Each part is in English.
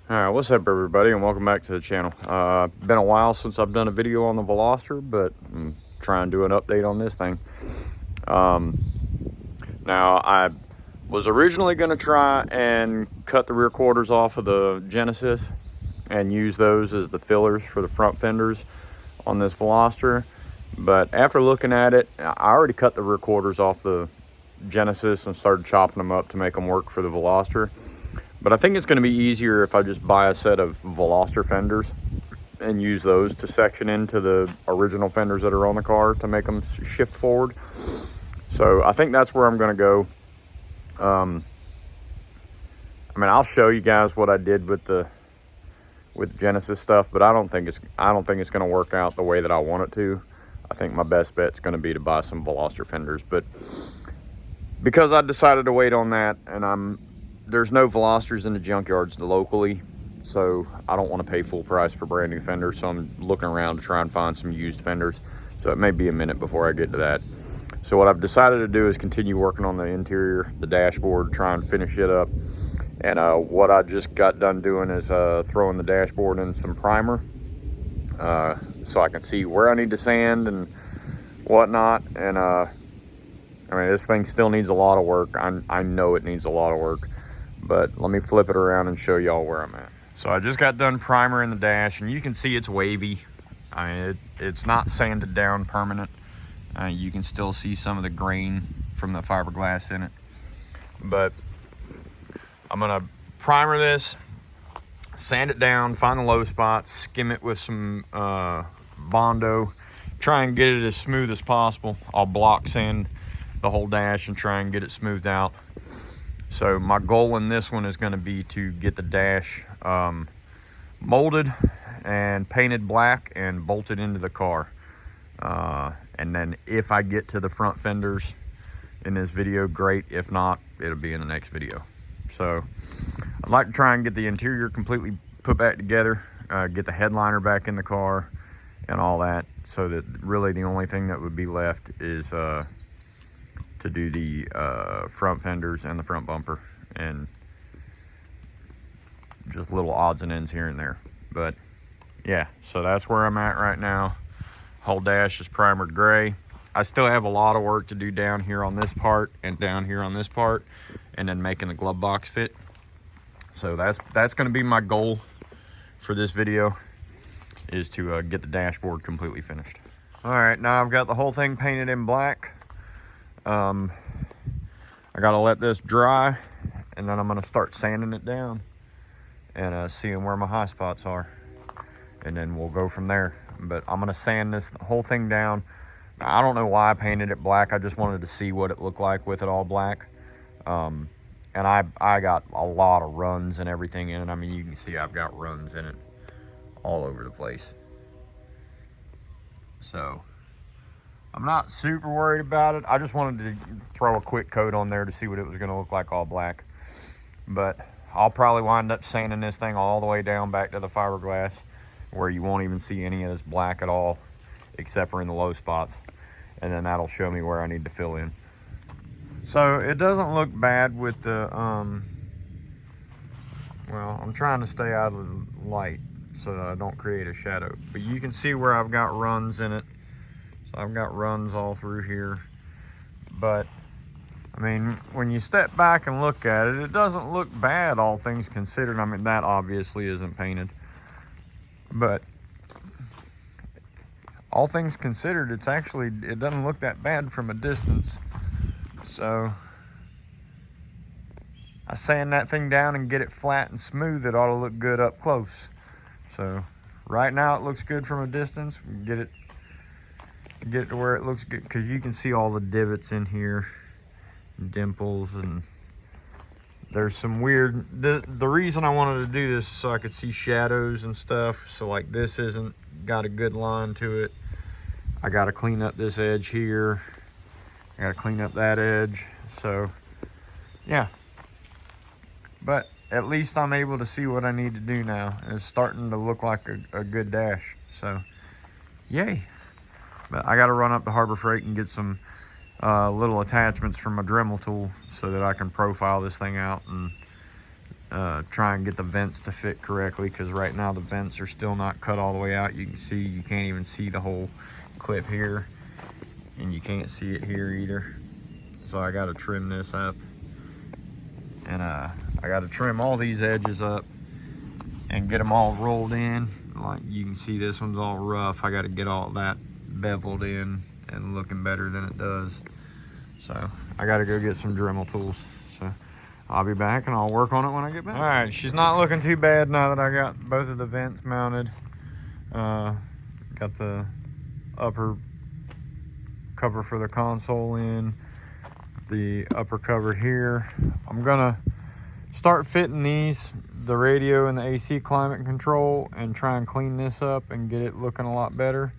All right, what's up everybody, and welcome back to the channel. Been a while since I've done a video on the Veloster, but I'm trying to do an update on this thing. Now I was originally going to try and cut the rear quarters off of the Genesis and use those as the fillers for the front fenders on this Veloster, but after looking at it, I already cut the rear quarters off the Genesis and started chopping them up to make them work for the Veloster. But I think it's going to be easier if I just buy a set of Veloster fenders and use those to section into the original fenders that are on the car to make them shift forward. So I think that's where I'm going to go. I mean, I'll show you guys what I did with the Genesis stuff, but I don't think it's going to work out the way that I want it to. I think my best bet is going to be to buy some Veloster fenders, but because I decided to wait on that, and there's no Velosters in the junkyards locally, so I don't want to pay full price for brand new fenders, so I'm looking around to try and find some used fenders. So it may be a minute before I get to that. So what I've decided to do is continue working on the interior, the dashboard, try and finish it up. And what I just got done doing is throwing the dashboard in some primer so I can see where I need to sand and whatnot. And I mean, this thing still needs a lot of work. I know it needs a lot of work. But let me flip it around and show y'all where I'm at. So I just got done primer in the dash, and you can see it's wavy. I mean, it's not sanded down permanent. You can still see some of the grain from the fiberglass in it. But I'm gonna primer this, sand it down, find the low spots, skim it with some Bondo, try and get it as smooth as possible. I'll block sand the whole dash and try and get it smoothed out. So my goal in this one is going to be to get the dash molded and painted black and bolted into the car. And then if I get to the front fenders in this video, great. If not, it'll be in the next video. So I'd like to try and get the interior completely put back together, get the headliner back in the car and all that, so that really the only thing that would be left is to do the front fenders and the front bumper, and just little odds and ends here and there. But yeah, so that's where I'm at right now. Whole dash is primered gray. I still have a lot of work to do down here on this part and down here on this part, and then making the glove box fit. So that's going to be my goal for this video, is to get the dashboard completely finished. All right, now I've got the whole thing painted in black. I gotta let this dry, and then I'm gonna start sanding it down and seeing where my high spots are, and then we'll go from there. But I'm gonna sand this whole thing down. I don't know why I painted it black. I just wanted to see what it looked like with it all black. And I got a lot of runs and everything in it. I mean, you can see I've got runs in it all over the place. So I'm not super worried about it. I just wanted to throw a quick coat on there to see what it was going to look like all black. But I'll probably wind up sanding this thing all the way down back to the fiberglass, where you won't even see any of this black at all, except for in the low spots. And then that'll show me where I need to fill in. So it doesn't look bad with the, well, I'm trying to stay out of the light so that I don't create a shadow. But you can see where I've got runs in it. So I've got runs all through here. But I mean, when you step back and look at it, it doesn't look bad, all things considered. I mean, that obviously isn't painted, but all things considered, it doesn't look that bad from a distance. So I sand that thing down and get it flat and smooth, it ought to look good up close. So right now it looks good from a distance. Get it to where it looks good, because you can see all the divots in here, dimples, and there's some weird, the reason I wanted to do this is so I could see shadows and stuff. So like this isn't got a good line to it. I got to clean up this edge here. I got to clean up that edge. So yeah, but at least I'm able to see what I need to do now. It's starting to look like a good dash, so yay. But I got to run up to Harbor Freight and get some little attachments from a Dremel tool so that I can profile this thing out and try and get the vents to fit correctly, because right now the vents are still not cut all the way out. You can see, you can't even see the whole clip here, and you can't see it here either. So I got to trim this up, and I got to trim all these edges up and get them all rolled in. Like you can see, this one's all rough. I got to get all that beveled in and looking better than it does. So I got to go get some Dremel tools. So I'll be back and I'll work on it when I get back. All right, she's not looking too bad now that I got both of the vents mounted. Got the upper cover for the console in, the upper cover here. I'm gonna start fitting these, the radio and the AC climate control, and try and clean this up and get it looking a lot better.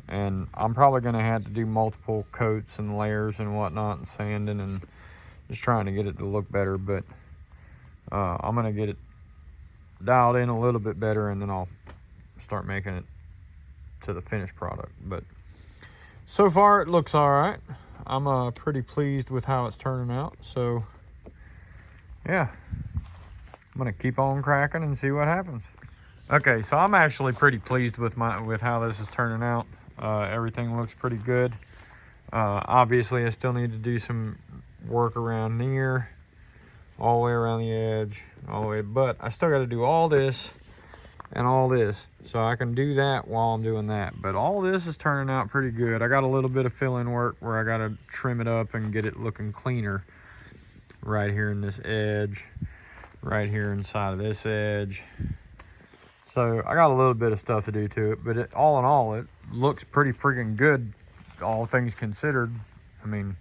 And I'm probably gonna have to do multiple coats and layers and whatnot, and sanding, and just trying to get it to look better. But I'm gonna get it dialed in a little bit better, and then I'll start making it to the finished product. But so far it looks all right. I'm pretty pleased with how it's turning out. So yeah, I'm gonna keep on cracking and see what happens. Okay, so I'm actually pretty pleased with how this is turning out. Everything looks pretty good. Obviously I still need to do some work around here, all the way around the edge, all the way, but I still got to do all this and all this, so I can do that while I'm doing that. But all this is turning out pretty good. I got a little bit of fill-in work where I got to trim it up and get it looking cleaner right here in this edge, right here inside of this edge. So I got a little bit of stuff to do to it, but all in all, it looks pretty freaking good, all things considered. I mean,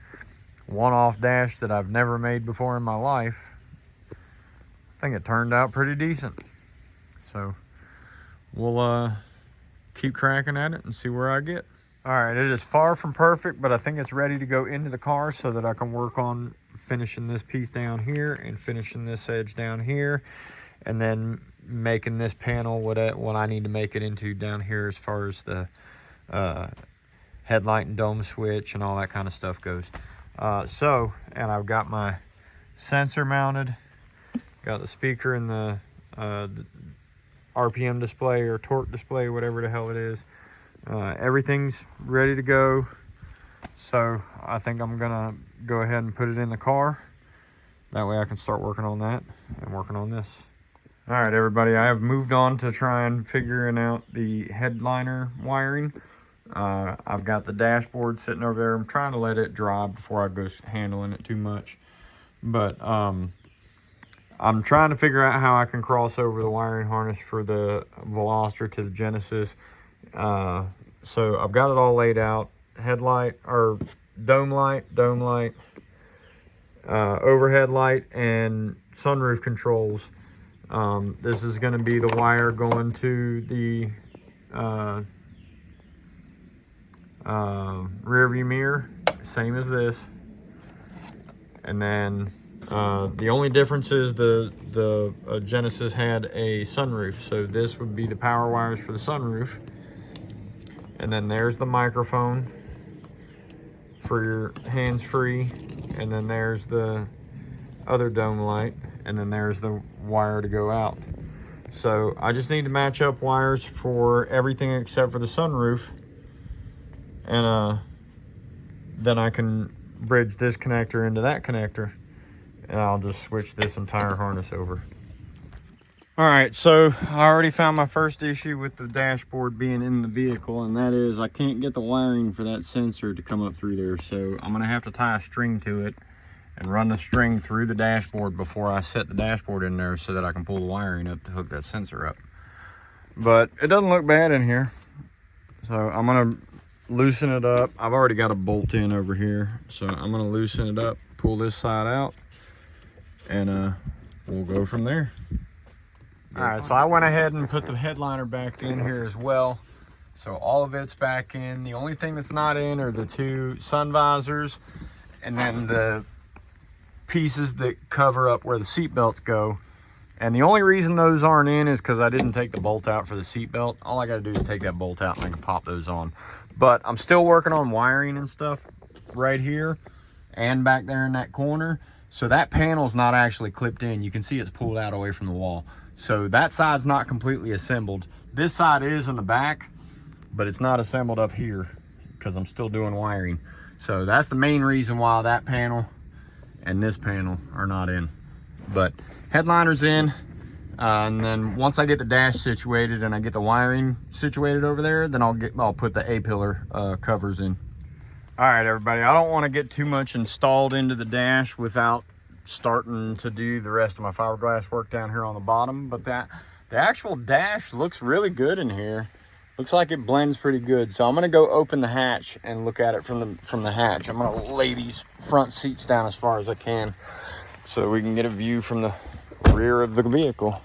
one-off dash that I've never made before in my life. I think it turned out pretty decent. So we'll keep cracking at it and see where I get. All right, it is far from perfect, but I think it's ready to go into the car so that I can work on finishing this piece down here and finishing this edge down here, and then making this panel what I need to make it into down here as far as the headlight and dome switch and all that kind of stuff goes. And I've got my sensor mounted, got the speaker and the RPM display or torque display, whatever the hell it is. Everything's ready to go. So I think I'm gonna go ahead and put it in the car. That way I can start working on that and working on this. All right, everybody, I have moved on to try and figuring out the headliner wiring. I've got the dashboard sitting over there. I'm trying to let it dry before I go handling it too much. But I'm trying to figure out how I can cross over the wiring harness for the Veloster to the Genesis. So I've got it all laid out. Headlight, or dome light, overhead light, and sunroof controls. This is going to be the wire going to the rear view mirror, same as this. And then the only difference is the Genesis had a sunroof, so this would be the power wires for the sunroof. And then there's the microphone for your hands-free, and then there's the other dome light, and then there's the wire to go out. So I just need to match up wires for everything except for the sunroof, and then I can bridge this connector into that connector, and I'll just switch this entire harness over. All right, so I already found my first issue with the dashboard being in the vehicle, and that is I can't get the wiring for that sensor to come up through there. So I'm gonna have to tie a string to it and run the string through the dashboard before I set the dashboard in there so that I can pull the wiring up to hook that sensor up. But it doesn't look bad in here. So I'm gonna loosen it up. I've already got a bolt in over here. So I'm gonna loosen it up, pull this side out, and we'll go from there. All right, so I went ahead and put the headliner back in here as well. So all of it's back in. The only thing that's not in are the two sun visors, and then the pieces that cover up where the seat belts go. And the only reason those aren't in is because I didn't take the bolt out for the seat belt. All I got to do is take that bolt out and I can pop those on. But I'm still working on wiring and stuff right here and back there in that corner. So that panel's not actually clipped in. You can see it's pulled out away from the wall. So that side's not completely assembled. This side is in the back, but it's not assembled up here because I'm still doing wiring. So that's the main reason why that panel and this panel are not in. But headliner's in, and then once I get the dash situated and I get the wiring situated over there, then I'll put the A-pillar covers in. All right, everybody, I don't want to get too much installed into the dash without starting to do the rest of my fiberglass work down here on the bottom. But the actual dash looks really good in here. Looks like it blends pretty good. So I'm gonna go open the hatch and look at it from the hatch. I'm gonna lay these front seats down as far as I can so we can get a view from the rear of the vehicle.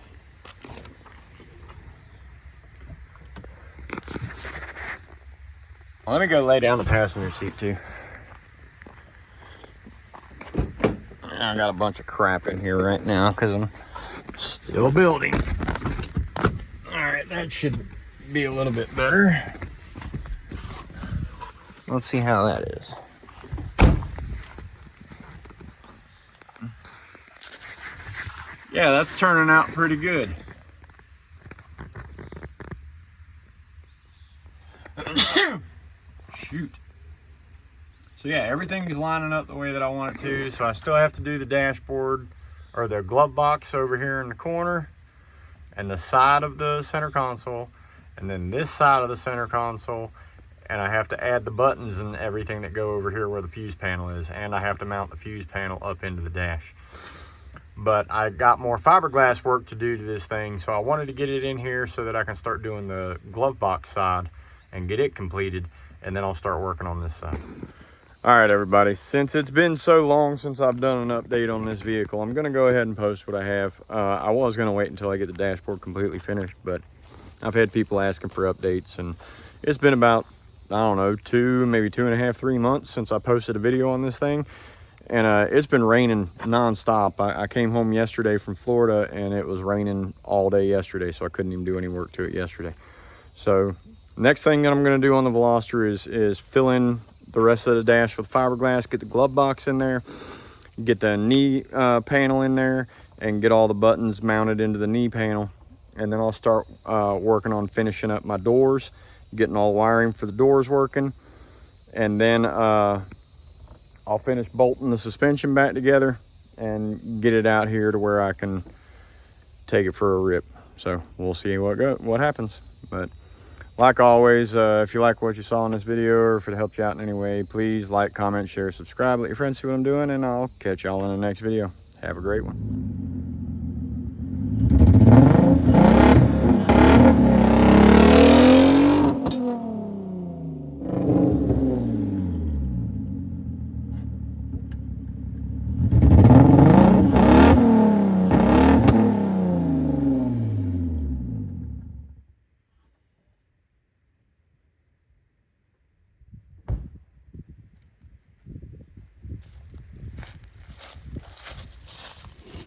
Let me go lay down the passenger seat too. I got a bunch of crap in here right now because I'm still building. All right, that should be a little bit better. Let's see how that is. Yeah, that's turning out pretty good. Shoot. So yeah, everything's lining up the way that I want it to. So I still have to do the dashboard or the glove box over here in the corner and the side of the center console, and then this side of the center console, and I have to add the buttons and everything that go over here where the fuse panel is, and I have to mount the fuse panel up into the dash. But I got more fiberglass work to do to this thing, so I wanted to get it in here so that I can start doing the glove box side and get it completed, and then I'll start working on this side. All right, everybody, since it's been so long since I've done an update on this vehicle, I'm gonna go ahead and post what I have. I was gonna wait until I get the dashboard completely finished, but I've had people asking for updates, and it's been about, I don't know, maybe 2.5, 3 months since I posted a video on this thing. And it's been raining nonstop. I came home yesterday from Florida and it was raining all day yesterday, so I couldn't even do any work to it yesterday. So next thing that I'm gonna do on the Veloster is fill in the rest of the dash with fiberglass, get the glove box in there, get the knee panel in there, and get all the buttons mounted into the knee panel. And then I'll start working on finishing up my doors, getting all the wiring for the doors working. And then I'll finish bolting the suspension back together and get it out here to where I can take it for a rip. So we'll see what happens. But like always, if you like what you saw in this video, or if it helped you out in any way, please like, comment, share, subscribe, let your friends see what I'm doing, and I'll catch y'all in the next video. Have a great one.